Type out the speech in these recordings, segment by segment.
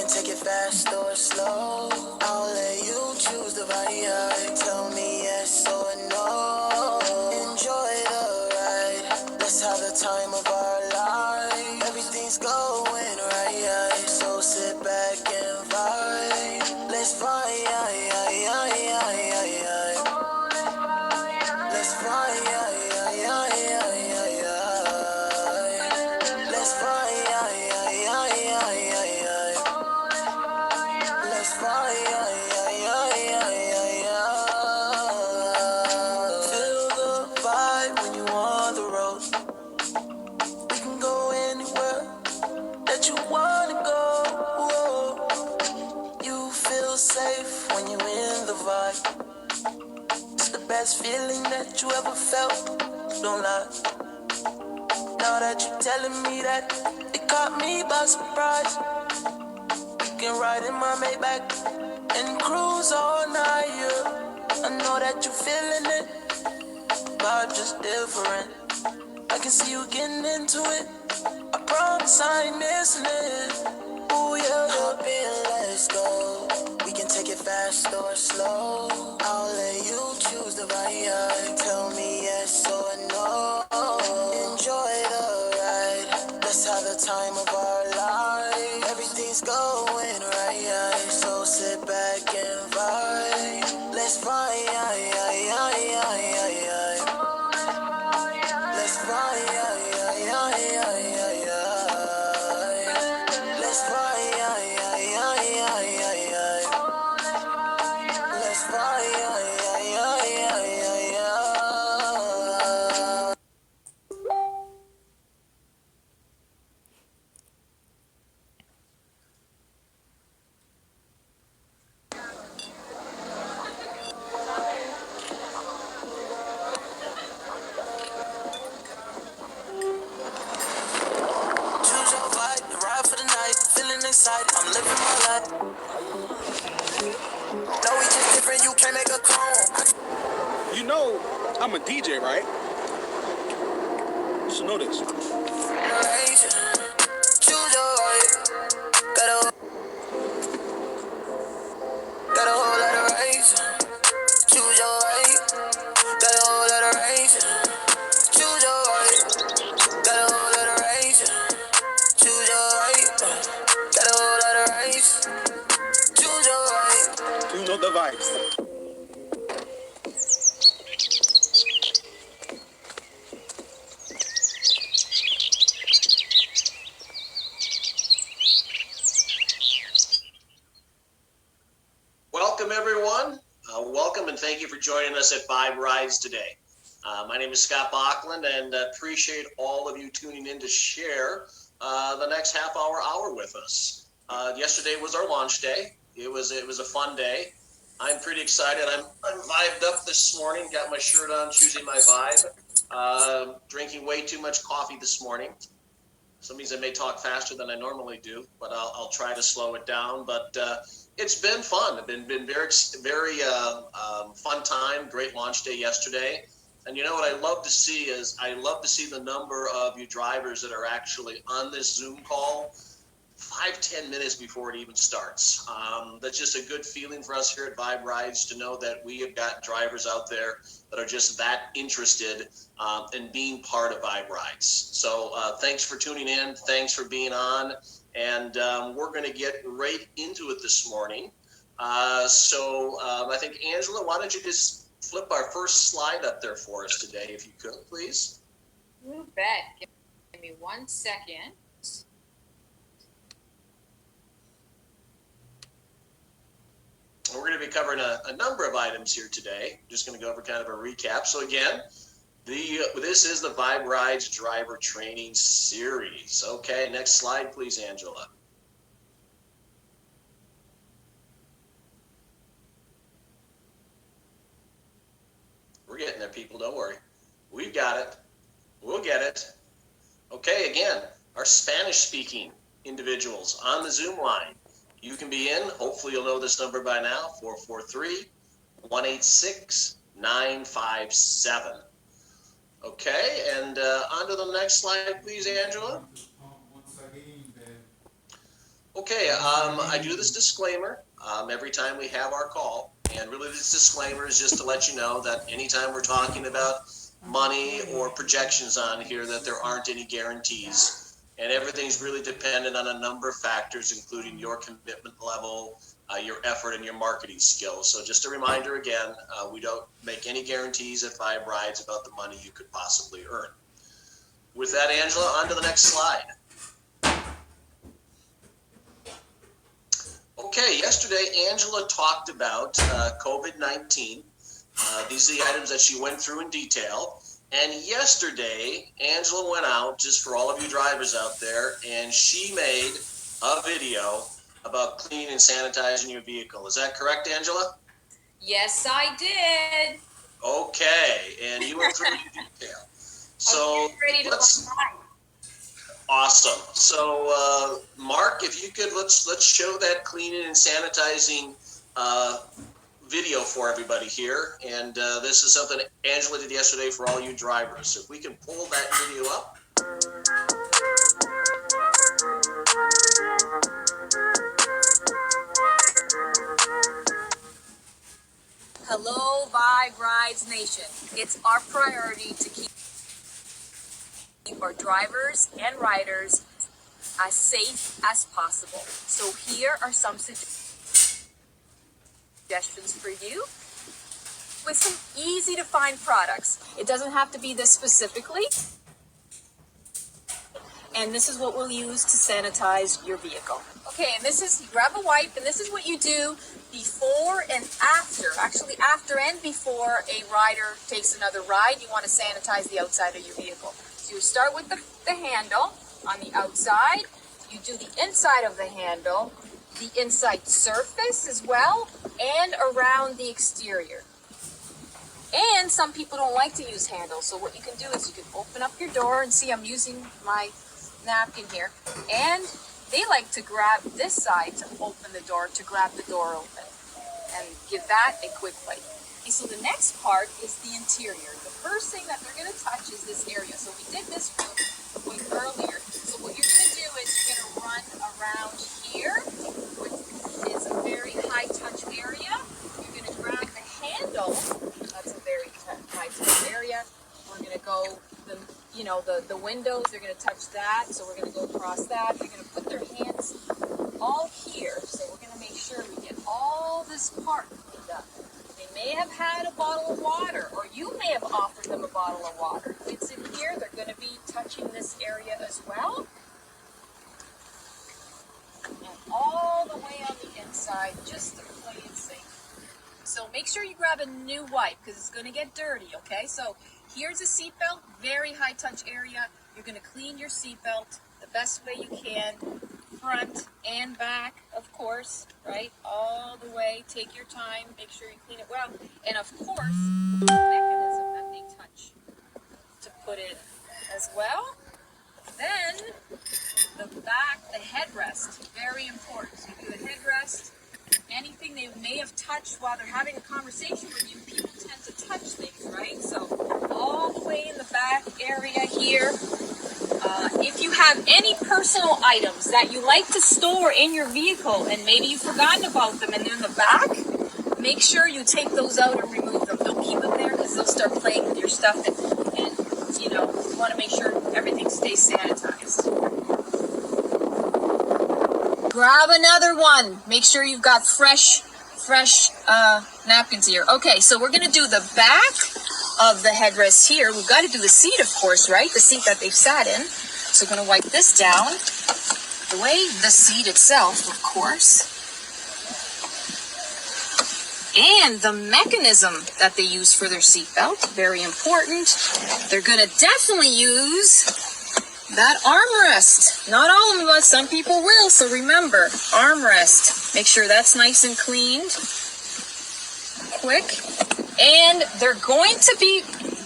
can take it fast or slow. I'll let you choose the vibe. Tell me yes or no. Enjoy the ride. Let's have the time of our life. Everything's going right. So sit back and vibe. Let's vibe. Let's vibe. Let's feel the vibe when you on the road. We can go anywhere that you wanna go. You feel safe when you're in the vibe. It's the best feeling that you ever felt. Don't lie. Now that you're telling me that, it caught me by surprise. You can ride in my Maybach and cruise all night, yeah. I know that you're feeling it, vibe just different. I can see you getting into it. I promise I ain't missing it. Ooh yeah, hop in, let's go. We can take it fast or slow. I'll let you choose the vibe. Tell me yes or no. Enjoy the ride. Let's have the time of our life. Everything's going right. So sit back and vibe. Let's vibe. Let's vibe. Let's vibe. Let's vibe. Choose your vibe, ride for the night, feeling excited, I'm living my life. No, we just different, you can't make a clone. You know, I'm a DJ, right? You should know this. Choose your vibe, got a whole lot of race. Choose your vibe, got a whole lot of race. Choose your vibe, got a whole lot of race. Choose your vibe, got a whole lot of race. Choose your vibe. You know the vibes. Welcome, everyone. Welcome and thank you for joining us at Vibe Rides today. My name is Scott Bachland and appreciate all of you tuning in to share the next hour with us. Yesterday was our launch day. It was a fun day. I'm pretty excited. I'm vibed up this morning. Got my shirt on, choosing my vibe. Drinking way too much coffee this morning. Some means I may talk faster than I normally do, but I'll try to slow it down. But it's been fun. It's been very fun time. Great launch day yesterday. And you know what I love to see is the number of you drivers that are actually on this Zoom call 5-10 minutes before it even starts. That's just a good feeling for us here at Vibe Rides to know that we have got drivers out there that are just that interested in being part of Vibe Rides. So thanks for tuning in. Thanks for being on. And we're going to get right into it this morning. I think, Angela, why don't you just flip our first slide up there for us today, if you could, please. You bet. Give me 1 second. We're going to be covering a number of items here today. Just going to go over kind of a recap. So again, this is the Vibe Rides Driver Training Series. Okay, next slide, please, Angela. We're getting there, people. Don't worry. We've got it. We'll get it. Okay, again, our Spanish-speaking individuals on the Zoom line. You can be in. Hopefully you'll know this number by now, 443-186-957. Okay, and on to the next slide, please, Angela. Okay, I do this disclaimer every time we have our call, and really this disclaimer is just to let you know that anytime we're talking about money or projections on here, that there aren't any guarantees, and everything's really dependent on a number of factors, including your commitment level, your effort, and your marketing skills. So just a reminder again, we don't make any guarantees at Vibe Rides about the money you could possibly earn. With that, Angela, on to the next slide. Okay, yesterday Angela talked about COVID-19. These are the items that she went through in detail. And yesterday, Angela went out, just for all of you drivers out there, and she made a video about cleaning and sanitizing your vehicle. Is that correct, Angela? Yes, I did. Okay, and you went through in detail. So I'm ready to go. Awesome. So, Mark, if you could, let's show that cleaning and sanitizing video for everybody here. And this is something Angela did yesterday for all you drivers. So if we can pull that video up. Hello, Vibe Rides Nation. It's our priority to keep our drivers and riders as safe as possible. So here are some suggestions for you with some easy to find products. It doesn't have to be this specifically. And this is what we'll use to sanitize your vehicle. Okay, and this is, you grab a wipe, and this is what you do before and after, actually after and before a rider takes another ride. You want to sanitize the outside of your vehicle. So you start with the handle on the outside. You do the inside of the handle, the inside surface as well, and around the exterior. And some people don't like to use handles. So what you can do is you can open up your door, and see I'm using my napkin here. And they like to grab this side to open the door, to grab the door open. And give that a quick wipe. Okay, so the next part is the interior. The first thing that they're going to touch is this area. So we did this real quick earlier. So what you're going to do is you're going to run around here, which is a very high touch area. You're going to grab the handle. That's a very high touch area. We're going to go, the windows, they're going to touch that. So we're going to go across that. You're going to put their hands all here. So we're going to make sure we get all this part cleaned up. They may have had a bottle of water, or you may have offered them a bottle of water. If it's in here, they're going to be touching this area as well. And all the way on the inside, just to play it safe. So make sure you grab a new wipe, because it's going to get dirty, okay? So here's a seatbelt, very high touch area. You're going to clean your seatbelt the best way you can, front and back, of course, right? All the way. Take your time. Make sure you clean it well. And of course, the mechanism that they touch to put in as well. Then the back, the headrest, very important. So you do the headrest. Anything they may have touched while they're having a conversation with you, people tend to touch things, right? So all the way in the back area here. If you have any personal items that you like to store in your vehicle and maybe you've forgotten about them and they're in the back, make sure you take those out and remove them. Don't keep them there, because they'll start playing with your stuff, and you want to make sure everything stays sanitized. Grab another one. Make sure you've got fresh napkins here. Okay, so we're going to do the back of the headrest here. We've got to do the seat, of course, right? The seat that they've sat in. So we're going to wipe this down. The way the seat itself, of course. And the mechanism that they use for their seatbelt, very important. They're going to definitely use that armrest. Not all of us, some people will. So remember, armrest. Make sure that's nice and cleaned. Quick. And they're going to be,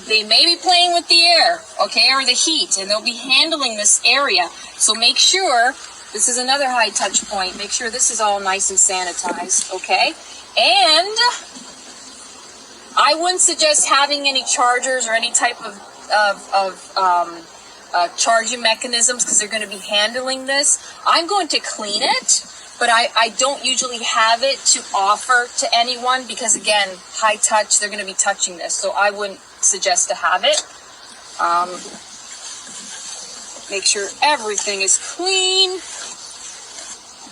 they may be playing with the air, okay, or the heat, and they'll be handling this area. So make sure, this is another high touch point, make sure this is all nice and sanitized, okay? And I wouldn't suggest having any chargers or any type of charging mechanisms because they're going to be handling this. I'm going to clean it, but I don't usually have it to offer to anyone because, again, high touch, they're going to be touching this. So I wouldn't suggest to have it. Make sure everything is clean.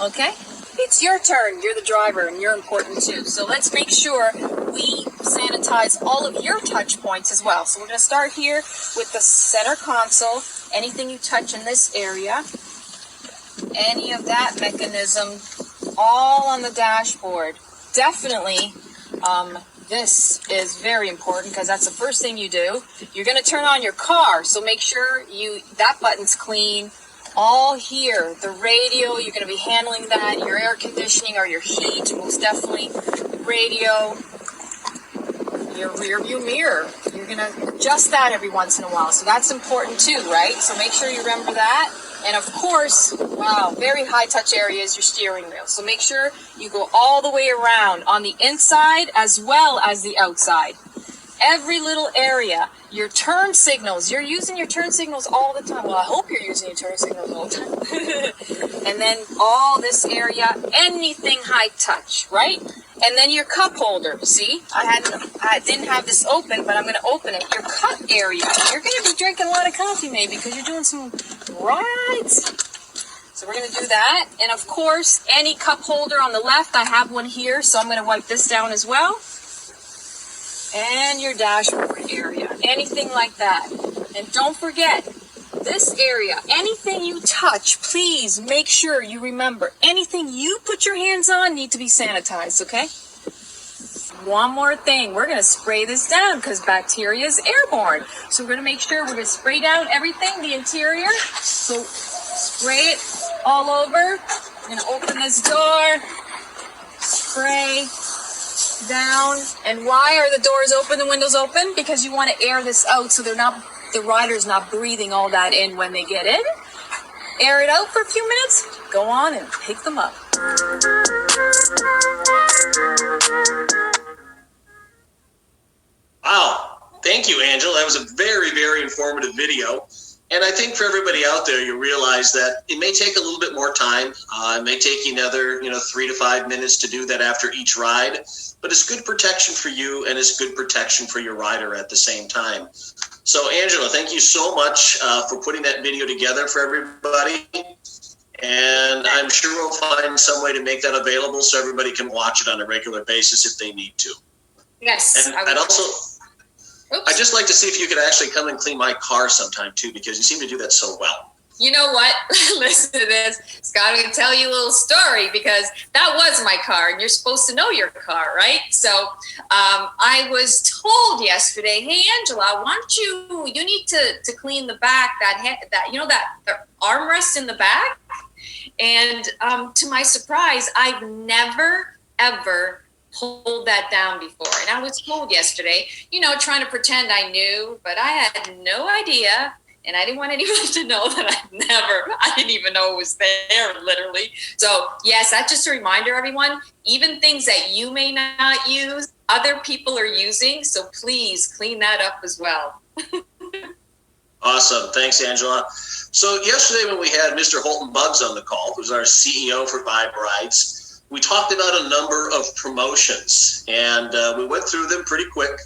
Okay? It's your turn. You're the driver, and you're important too. So let's make sure we sanitize all of your touch points as well. So we're going to start here with the center console. Anything you touch in this area, any of that mechanism, all on the dashboard. Definitely, this is very important because that's the first thing you do. You're going to turn on your car, so make sure that button's clean. All here, the radio, you're going to be handling that, your air conditioning or your heat, most definitely, radio, your rear view mirror. You're going to adjust that every once in a while, so that's important too, right? So make sure you remember that. And of course, wow, very high touch area is your steering wheel. So make sure you go all the way around on the inside as well as the outside. Every little area, your turn signals, you're using your turn signals all the time. Well, I hope you're using your turn signals all the time. And then all this area, anything high touch, right? And then your cup holder, see? I didn't have this open, but I'm going to open it. Your cup area, you're going to be drinking a lot of coffee maybe because you're doing some rides. So we're going to do that. And of course, any cup holder on the left, I have one here, so I'm going to wipe this down as well. And your dashboard area, anything like that. And don't forget, this area, anything you touch, please make sure you remember, anything you put your hands on need to be sanitized, okay? One more thing, we're going to spray this down because bacteria is airborne. So we're going to make sure we're going to spray down everything, the interior. So spray it all over. We're going to open this door, spray down. And why are the doors open, the windows open? Because you want to air this out so the rider's not breathing all that in when they get in. Air it out for a few minutes, go on and pick them up. Wow. Thank you, Angela. That was a very, very informative video. And I think for everybody out there, you realize that it may take a little bit more time. It may take you another, 3 to 5 minutes to do that after each ride. But it's good protection for you, and it's good protection for your rider at the same time. So, Angela, thank you so much for putting that video together for everybody. And I'm sure we'll find some way to make that available so everybody can watch it on a regular basis if they need to. Yes. And I'd just like to see if you could actually come and clean my car sometime too, because you seem to do that so well. You know what? Listen to this. Scott, I'm going to tell you a little story because that was my car, and you're supposed to know your car, right? So I was told yesterday, hey, Angela, why don't you need to clean the back, that armrest in the back. And to my surprise, I've never, ever pulled that down before. And I was told yesterday, trying to pretend I knew, but I had no idea. And I didn't want anyone to know that I didn't even know it was there, literally. So yes, that's just a reminder, everyone, even things that you may not use, other people are using. So please clean that up as well. Awesome. Thanks, Angela. So yesterday when we had Mr. Holton Buggs on the call, who's our CEO for Vibe Rides, we talked about a number of promotions, and we went through them pretty quick.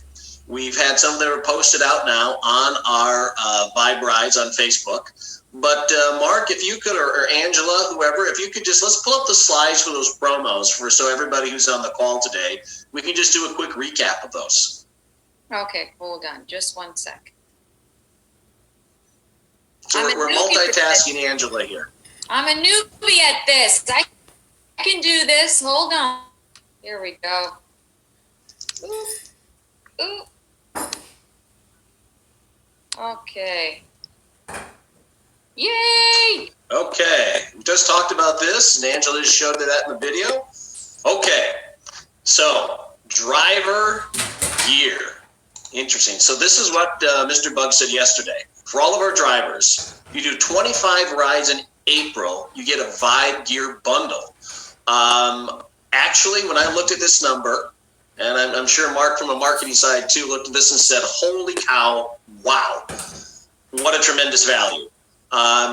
We've had some that are posted out now on our Vibe Rides on Facebook. But Mark, if you could, or Angela, whoever, if you could let's pull up the slides for those promos so everybody who's on the call today, we can just do a quick recap of those. Okay, hold on. Just one sec. So we're multitasking Angela here. I'm a newbie at this. I can do this. Hold on. Here we go. Ooh. Okay. Yay! Okay, we just talked about this, and Angela just showed that in the video. Okay, so driver gear. Interesting. So this is what Mr. Buggs said yesterday. For all of our drivers, you do 25 rides in April, you get a Vibe gear bundle. Actually, when I looked at this number, and I'm sure Mark from a marketing side too looked at this and said, holy cow, wow. What a tremendous value.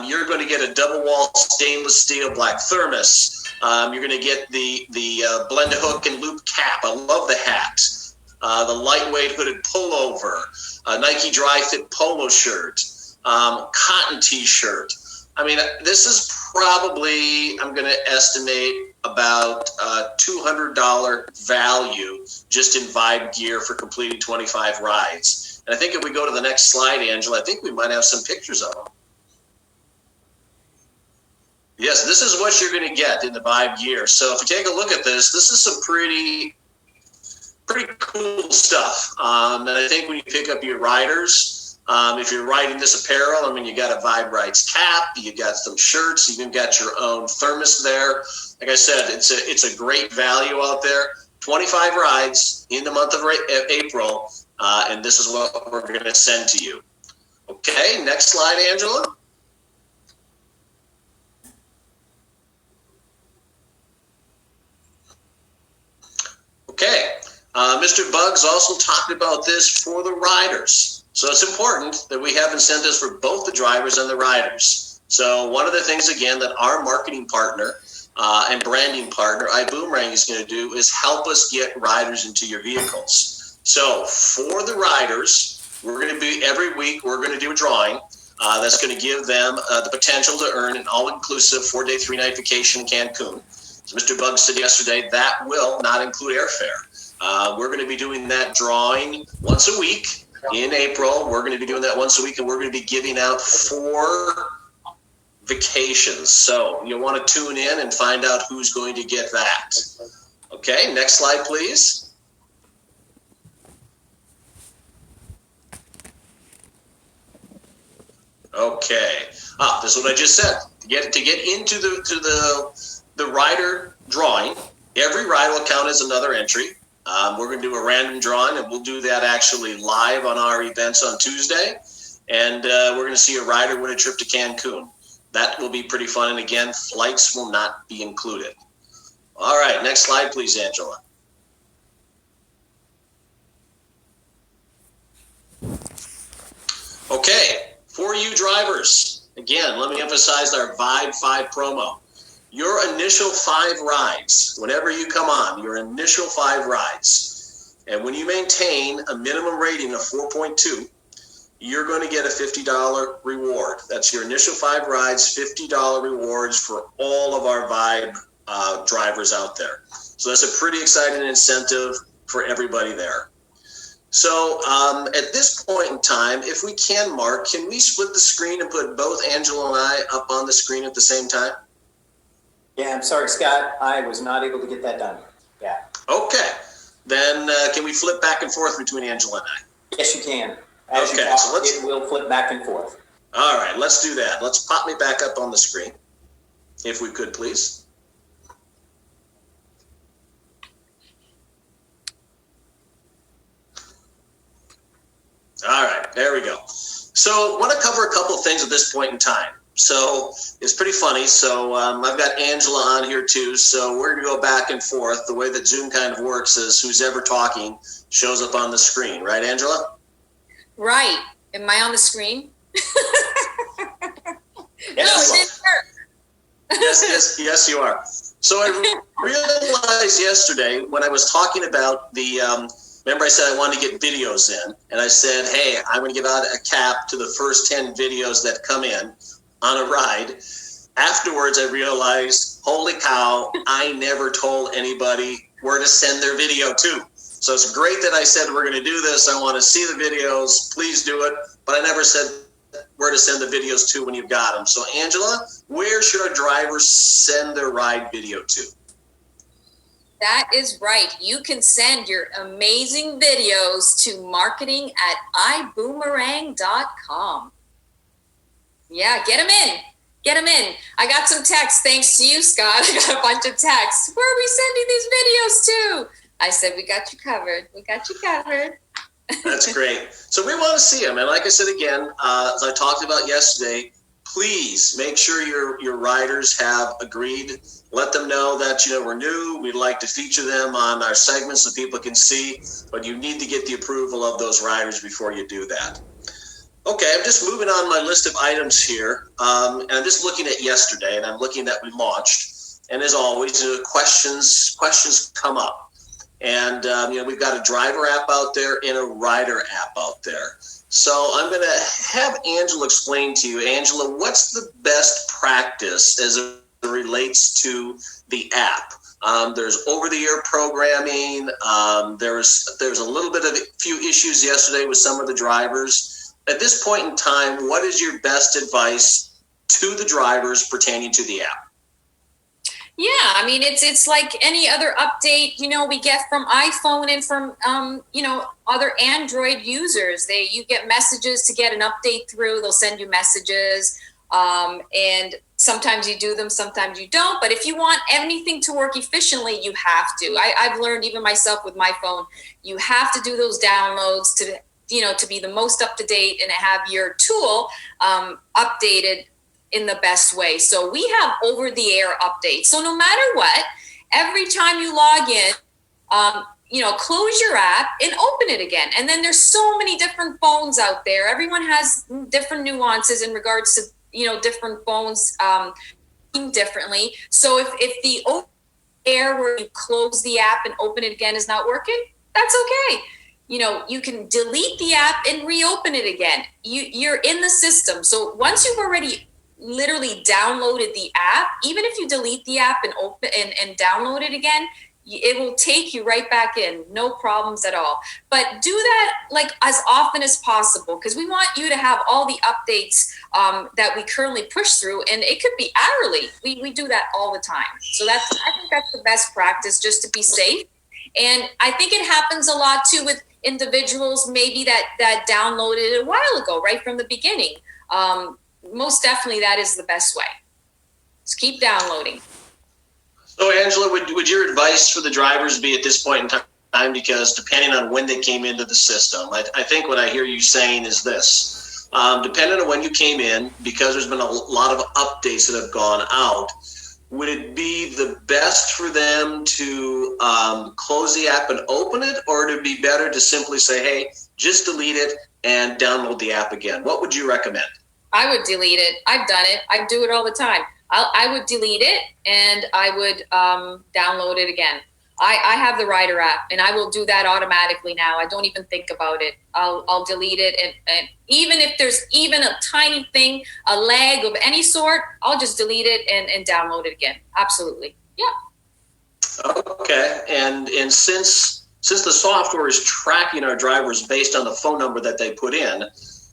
You're going to get a double wall stainless steel black thermos. You're going to get the blend hook and loop cap. I love the hat. The lightweight hooded pullover, Nike dry fit polo shirt, cotton t-shirt. I mean, this is probably, I'm going to estimate about $200 value just in Vibe gear for completing 25 rides. And I think if we go to the next slide, Angela, I think we might have some pictures of them. Yes, this is what you're going to get in the Vibe gear. So if you take a look at this, this is some pretty cool stuff. And I think when you pick up your riders, if you're riding this apparel, I mean, you got a Vibe Rides cap, you got some shirts, you even got your own thermos there. Like I said, it's a great value out there. 25 rides in the month of April, and this is what we're going to send to you. Okay, next slide, Angela. Okay, Mr. Bugs also talked about this for the riders. So it's important that we have incentives for both the drivers and the riders. So one of the things, again, that our marketing partner and branding partner, iBoomerang, is going to do is help us get riders into your vehicles. So for the riders, we're going to be, every week, we're going to do a drawing that's going to give them the potential to earn an all-inclusive 4-day, 3-night vacation in Cancun. As Mr. Buggs said yesterday, that will not include airfare. We're going to be doing that drawing once a week in April. We're going to be doing that once a week, and we're going to be giving out 4 vacations. So you'll want to tune in and find out who's going to get that. Okay, next slide, please. Okay, this is what I just said. To get into the rider drawing, every ride will count as another entry. We're going to do a random drawing, and we'll do that actually live on our events on Tuesday. And we're going to see a rider win a trip to Cancun. That will be pretty fun. And again, flights will not be included. All right, next slide, please, Angela. Okay, for you drivers, again, let me emphasize our Vibe 5 promo. Your initial 5 rides, whenever you come on, your initial 5 rides, and when you maintain a minimum rating of 4.2, you're going to get a $50 reward. That's your initial 5 rides, $50 rewards for all of our Vibe drivers out there. So that's a pretty exciting incentive for everybody there. So at this point in time, if we can, Mark, can we split the screen and put both Angela and I up on the screen at the same time? Yeah, I'm sorry, Scott. I was not able to get that done. Yeah. Okay. Then can we flip back and forth between Angela and I? Yes, you can. As okay, you talk, so it will flip back and forth. All right, let's do that. Let's pop me back up on the screen, if we could, please. All right, there we go. So I want to cover a couple of things at this point in time. So it's pretty funny. So I've got Angela on here too. So we're going to go back and forth. The way that Zoom kind of works is who's ever talking shows up on the screen. Right, Angela? Right. Am I on the screen? Yes. Yes, you are. So I realized yesterday when I was talking about the, remember I said I wanted to get videos in, and I said, hey, I'm going to give out a cap to the first 10 videos that come in on a ride. Afterwards, I realized, holy cow, I never told anybody where to send their video to. So it's great that I said we're going to do this. I want to see the videos. Please do it. But I never said where to send the videos to when you've got them. So Angela, where should our drivers send their ride video to? That is right. You can send your amazing videos to marketing@iboomerang.com. Yeah, get them in. Get them in. I got some texts thanks to you, Scott. I got a bunch of texts. Where are we sending these videos to? I said, we got you covered. We got you covered. That's great. So we want to see them. And like I said again, as I talked about yesterday, please make sure your riders have agreed. Let them know that, we're new. We'd like to feature them on our segments so people can see. But you need to get the approval of those riders before you do that. Okay, I'm just moving on my list of items here, and I'm just looking at yesterday, and I'm looking at we launched, and as always, questions come up, and we've got a driver app out there and a rider app out there. So I'm going to have Angela explain to you, Angela, what's the best practice as it relates to the app? There's over-the-air programming. There's a little bit of a few issues yesterday with some of the drivers. At this point in time, what is your best advice to the drivers pertaining to the app? Yeah, I mean, it's like any other update, we get from iPhone and from, other Android users. You get messages to get an update through. They'll send you messages, and sometimes you do them, sometimes you don't. But if you want anything to work efficiently, you have to. I've learned even myself with my phone, you have to do those downloads to be the most up to date and have your tool updated in the best way. So we have over the air updates. So no matter what, every time you log in, close your app and open it again. And then there's so many different phones out there. Everyone has different nuances in regards to, different phones differently. So if the over air where you close the app and open it again is not working, that's okay. You can delete the app and reopen it again. You're in the system. So once you've already literally downloaded the app, even if you delete the app and open and download it again, it will take you right back in, no problems at all. But do that like as often as possible, because we want you to have all the updates that we currently push through, and it could be hourly. We do that all the time. So I think that's the best practice, just to be safe. And I think it happens a lot too with individuals maybe that downloaded it a while ago, right from the beginning. Most definitely that is the best way. Just keep downloading. So Angela, would your advice for the drivers be at this point in time, because depending on when they came into the system, I think what I hear you saying is this, depending on when you came in, because there's been a lot of updates that have gone out, would it be the best for them to close the app and open it, or would it be better to simply say, hey, just delete it and download the app again? What would you recommend? I would delete it. I've done it. I do it all the time. I would delete it and I would download it again. I have the rider app and I will do that automatically now. I don't even think about it. I'll delete it. And even if there's even a tiny thing, a lag of any sort, I'll just delete it and download it again. Absolutely. Yeah. Okay. And since the software is tracking our drivers based on the phone number that they put in,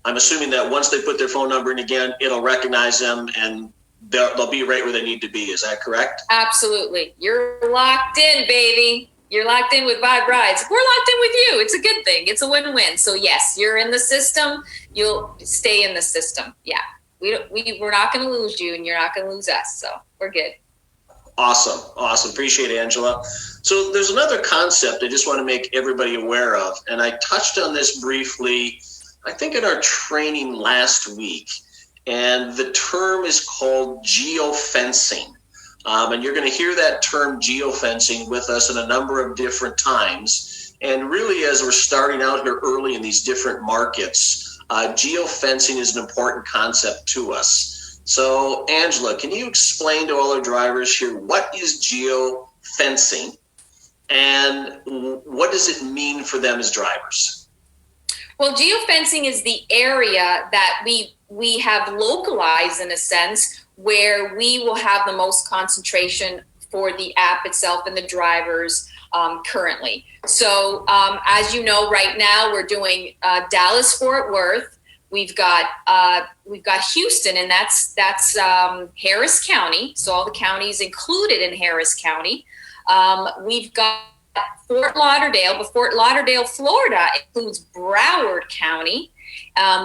I'm assuming that once they put their phone number in again, it'll recognize them and they'll be right where they need to be. Is that correct? Absolutely. You're locked in, baby. You're locked in with Vibe Rides. We're locked in with you. It's a good thing. It's a win-win. So yes, you're in the system. You'll stay in the system. Yeah. We're not going to lose you and you're not going to lose us. So we're good. Awesome. Appreciate it, Angela. So there's another concept I just want to make everybody aware of. And I touched on this briefly, I think in our training last week. And the term is called geofencing. And you're going to hear that term geofencing with us in a number of different times. And really, as we're starting out here early in these different markets, geofencing is an important concept to us. So, Angela, can you explain to all our drivers here, what is geofencing and what does it mean for them as drivers? Well, geofencing is the area that we have localized in a sense where we will have the most concentration for the app itself and the drivers currently. So as you know, right now we're doing Dallas, Fort Worth. We've got Houston, and that's Harris County. So all the counties included in Harris County. We've got Fort Lauderdale, but Fort Lauderdale, Florida includes Broward County.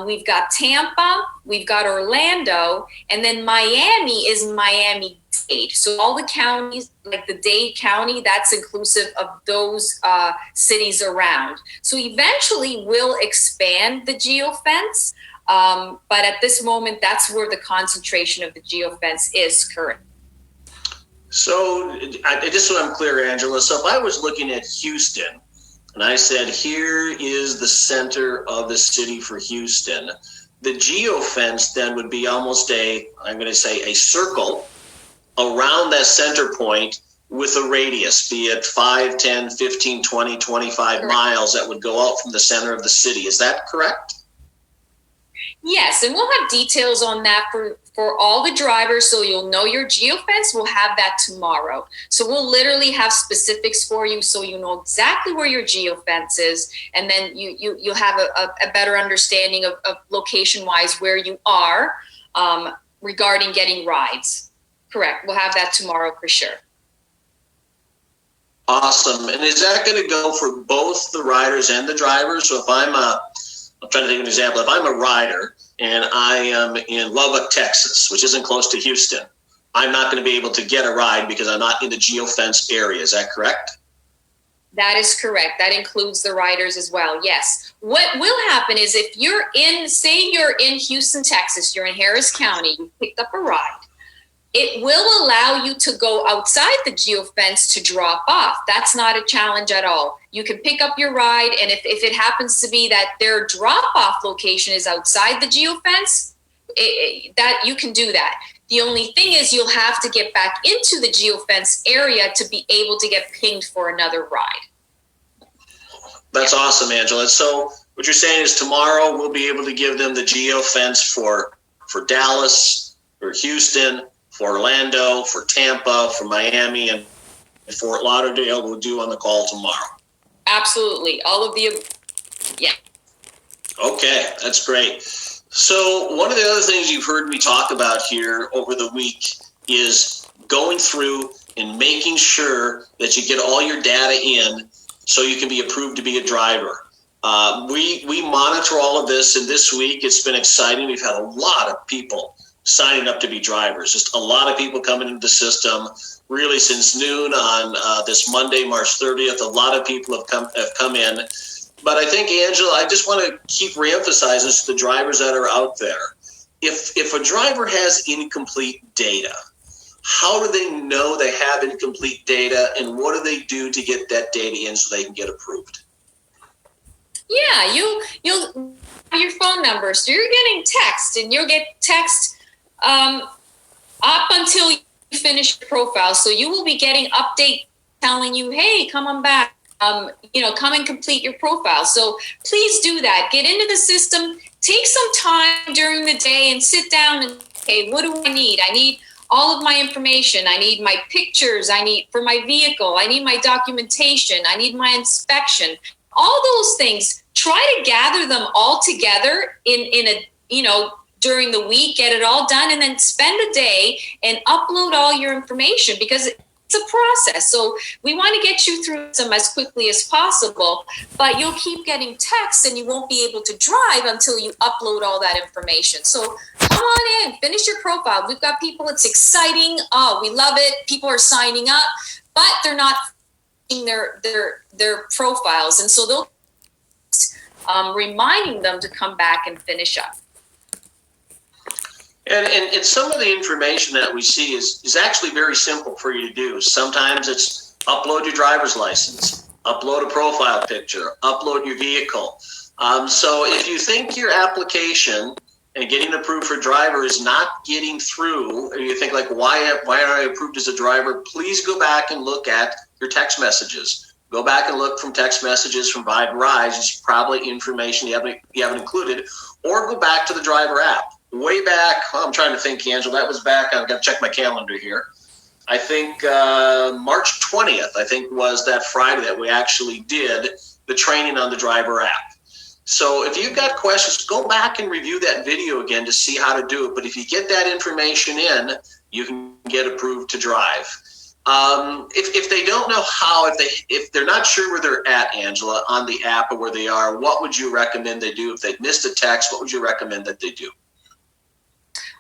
We've got Tampa, we've got Orlando, and then Miami is Miami-Dade. So all the counties, like the Dade County, that's inclusive of those cities around. So eventually we'll expand the geofence, but at this moment, that's where the concentration of the geofence is currently. So just so I'm clear, Angela, so if I was looking at Houston and I said, here is the center of the city for Houston, the geofence then would be almost I'm going to say a circle around that center point with a radius, be it 5, 10, 15, 20, 25 miles that would go out from the center of the city. Is that correct? Yes, and we'll have details on that for all the drivers, so you'll know your geofence. We'll have that tomorrow. So we'll literally have specifics for you, so you know exactly where your geofence is, and then you'll have a better understanding of location-wise where you are regarding getting rides. Correct. We'll have that tomorrow for sure. Awesome. And is that going to go for both the riders and the drivers? So if I'm trying to think of an example. If I'm a rider and I am in Lubbock, Texas, which isn't close to Houston, I'm not going to be able to get a ride because I'm not in the geofence area. Is that correct? That is correct. That includes the riders as well. Yes. What will happen is if you're say you're in Houston, Texas, you're in Harris County, you picked up a ride, it will allow you to go outside the geofence to drop off. That's not a challenge at all. You can pick up your ride, and if it happens to be that their drop-off location is outside the geofence, that you can do that. The only thing is you'll have to get back into the geofence area to be able to get pinged for another ride. That's awesome, Angela. So what you're saying is tomorrow we'll be able to give them the geofence for Dallas, for Houston, for Orlando, for Tampa, for Miami, and Fort Lauderdale. We'll do on the call tomorrow. Absolutely. All of the, yeah. Okay, that's great. So one of the other things you've heard me talk about here over the week is going through and making sure that you get all your data in so you can be approved to be a driver. We monitor all of this, and this week it's been exciting. We've had a lot of people signing up to be drivers. Just a lot of people coming into the system. Really, since noon on this Monday, March 30th, a lot of people have come in. But I think, Angela, I just want to keep reemphasizing to the drivers that are out there. If a driver has incomplete data, how do they know they have incomplete data, and what do they do to get that data in so they can get approved? Yeah, you'll have your phone number, so you're getting text, and you'll get text up until you finish your profile. So you will be getting update telling you, hey, come on back, come and complete your profile. So please do that. Get into the system, take some time during the day and sit down and, okay, what do I need? I need all of my information. I need my pictures. I need for my vehicle. I need my documentation. I need my inspection. All those things, try to gather them all together in a, during the week, get it all done, and then spend a day and upload all your information, because it's a process. So we want to get you through them as quickly as possible, but you'll keep getting texts and you won't be able to drive until you upload all that information. So come on in, finish your profile. We've got people, it's exciting. Oh, we love it. People are signing up, but they're not finishing their profiles. And so they'll reminding them to come back and finish up. And some of the information that we see is actually very simple for you to do. Sometimes it's upload your driver's license, upload a profile picture, upload your vehicle. So if you think your application and getting approved for driver is not getting through, or you think like, why aren't I approved as a driver? Please go back and look at your text messages. Go back and look from text messages from Vibe Rides. It's probably information you haven't included, or go back to the driver app. Way back, I'm trying to think, Angela, that was back, I've got to check my calendar here. I think March 20th, I think, was that Friday that we actually did the training on the driver app. So if you've got questions, go back and review that video again to see how to do it. But if you get that information in, you can get approved to drive. If they don't know how, if they're not sure where they're at, Angela, on the app or where they are, what would you recommend they do? If they missed a text, what would you recommend that they do?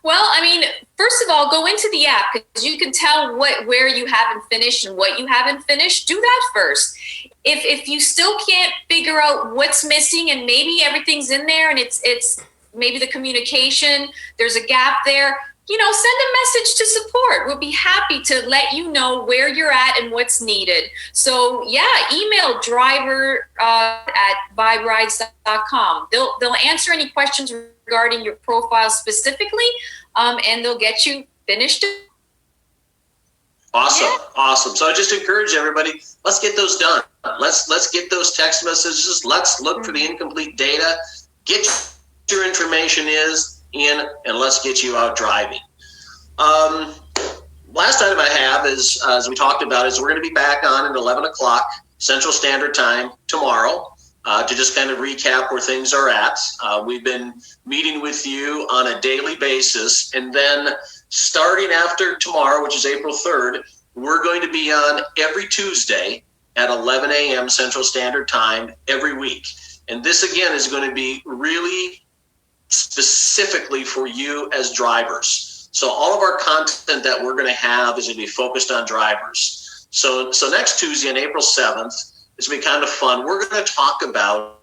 Well, I mean, first of all, go into the app, because you can tell where you haven't finished and what you haven't finished. Do that first. If you still can't figure out what's missing, and maybe everything's in there and it's maybe the communication, there's a gap there, send a message to support. We'll be happy to let you know where you're at and what's needed. So yeah, email driver at viberides.com. They'll answer any questions regarding your profile specifically, and they'll get you finished. Awesome. Yeah. Awesome. So I just encourage everybody, let's get those done. Let's get those text messages. Let's look for the incomplete data. Get your information in, and let's get you out driving. Last item I have is, as we talked about, is we're going to be back on at 11 o'clock Central Standard Time tomorrow to just kind of recap where things are at. We've been meeting with you on a daily basis, and then starting after tomorrow, which is April 3rd, we're going to be on every Tuesday at 11 a.m. Central Standard Time every week. And this, again, is going to be really specifically for you as drivers. So all of our content that we're going to have is going to be focused on drivers. So next Tuesday on April 7th, it's going to be kind of fun. We're going to talk about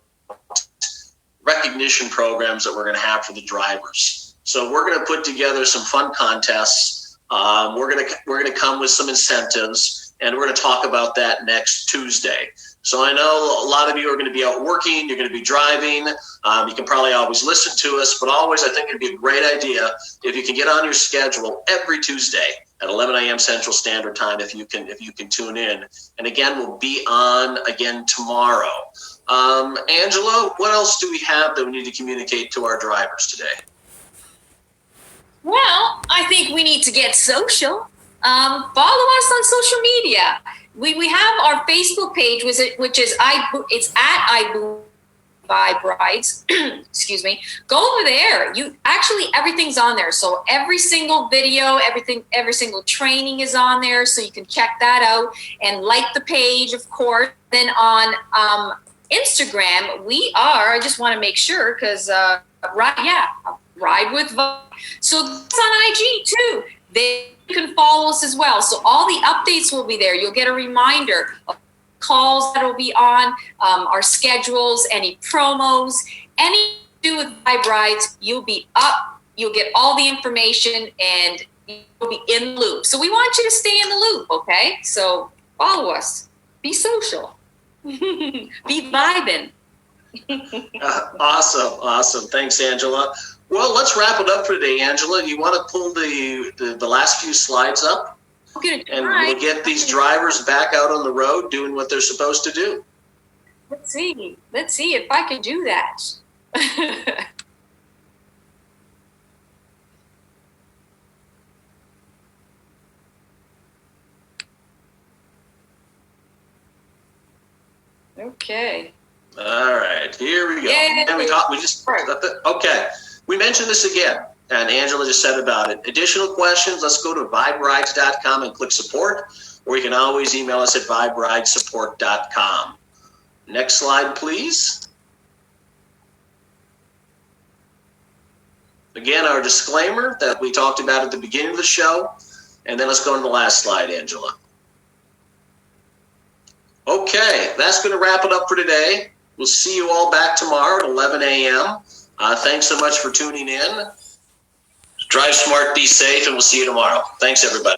recognition programs that we're going to have for the drivers. So we're going to put together some fun contests. We're going to come with some incentives, and we're going to talk about that next Tuesday. So I know a lot of you are going to be out working. You're going to be driving. You can probably always listen to us, but always I think it'd be a great idea if you can get on your schedule every Tuesday at 11 a.m. Central Standard Time. If you can tune in, and again, we'll be on again tomorrow. Angela, what else do we have that we need to communicate to our drivers today? Well, I think we need to get social. Follow us on social media. We have our Facebook page, which is it's at Vibe Rides. Excuse me. Go over there. Everything's on there. So every single video, every single training is on there. So you can check that out and like the page, of course. Then on Instagram, I just want to make sure because Ride with Vibe. So it's on IG too. You can follow us as well. So all the updates will be there. You'll get a reminder of calls that will be on, our schedules, any promos, anything to do with Vibe Rides. You'll be up. You'll get all the information, and you'll be in the loop. So we want you to stay in the loop, okay? So follow us. Be social. Be vibing. Awesome. Thanks, Angela. Well, let's wrap it up for today, Angela. You want to pull the last few slides up? And we'll get these drivers back out on the road doing what they're supposed to do. Let's see if I can do that. Okay. All right, here we go. Yay. And okay. We mentioned this again, and Angela just said about it. Additional questions, let's go to viberides.com and click support, or you can always email us at viberidesupport.com. Next slide, please. Again, our disclaimer that we talked about at the beginning of the show, and then let's go to the last slide, Angela. Okay, that's going to wrap it up for today. We'll see you all back tomorrow at 11 a.m. Thanks so much for tuning in. Drive smart, be safe, and we'll see you tomorrow. Thanks, everybody.